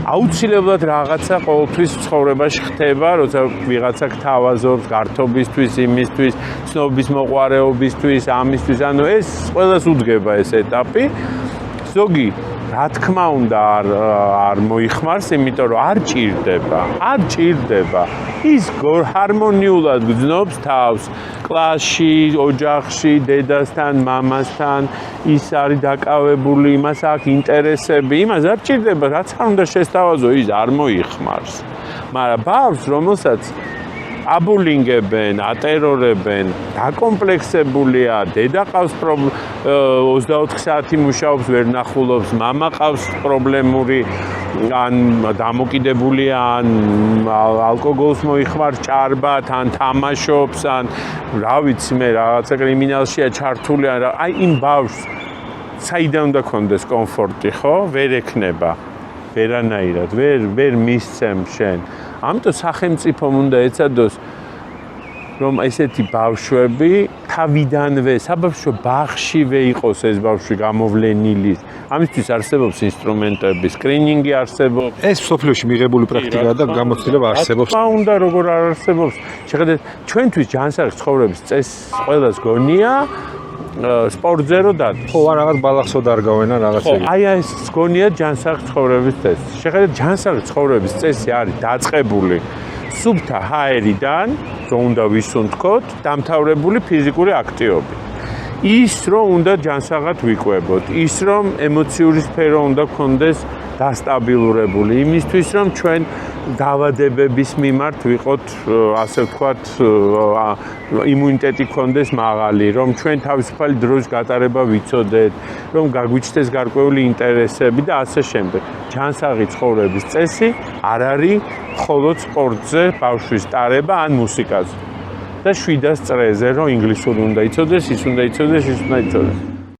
აუცილებლად რაღაცა ყოველთვის ცხოვრებაში ხდება, როცა ვიღაცა გთავაზობს გართობისთვის, იმისთვის, ცნობის მოყვარეობისთვის, ამისთვის, ანუ ეს ყველას უდგება ეს ეტაპი. ზოგი რა თქმა უნდა არ მოიხმარს, იმიტომ რომ არ ჭირდება. ის ჰარმონიულად გძნობს თავს კლასში, ოჯახში, დედასთან, მამასთან, ის არის დაკავებული, იმას აქვს ინტერესები, იმას არ ჭირდება, რაც არ უნდა შესთავაზო, ის არ მოიხმარს. მაგრამ ბავშვს, რომელსაც აბულინგებენ, ატერორებენ, დაკომპლექსებულია, დედა ყავს 24 საათი მუშაობს, ვერ ნახულობს, მამა ყავს პრობლემური, ან დამოკიდებულია, ან ალკოგოლს მოიხმარს ჭარბად, ან თამაშობს, ან რა ვიცი მე, რაღაცა კრიმინალშია ჩართული, აი იმ ბავშვს საიდან უნდა კონდეს კომფორტი, ხო? ვერ ექნება. ვერანაირად, ვერ მისცემ შენ. ამიტომ სახელმწიფომ უნდა ეცადოს, რომ ესეთი ბავშვები თავიდანვე საბავშვო ბაღშივე იყოს ეს ბავშვი გამოვლენილი. ამისთვის არსებობს ინსტრუმენტები, სკრინინგი არსებობს. ეს სოფლიოში მიღებული პრაქტიკაა და გამოცდილება არსებობს. რა უნდა როგორ არ არსებობს? შეხედეთ, ჩვენთვის ჯანსაღი ცხოვრების წესი ყველას გონია. სპორტზე რო დად. ხო, ან რაღაც ბალახსო დარგავენ ან რაღაც ეგეთი. აი ეს გონია ჯანსაღი ცხოვრების წესი. შეხედეთ, ჯანსაღი ცხოვრების წესი არის დაწყებული სუფთა ჰაერიდან, რომ უნდა ვისუნთქოთ, დამთავრებული ფიზიკური აქტივობით. ის რომ უნდა ჯანსაღად ვიკვებოთ, ის რომ ემოციური სფერო უნდა გქონდეს დასტაბილურებული, იმისთვის რომ ჩვენ დაავადებების მიმართ ვიყოთ, ასე ვთქვათ, იმუნიტეტი გქონდეს მაღალი, რომ ჩვენ თავისუფალი დროის გატარება ვიცოდეთ, რომ გაგვიჩნდეს გარკვეული ინტერესები და ასე შემდეგ. ჯანსაღი ცხოვრების წესი არ არის მხოლოდ სპორტზე ბავშვის ტარება ან მუსიკაზე. და 700 წრეზე, რომ ინგლისური უნდა იცოდეს, ის უნდა იცოდეს.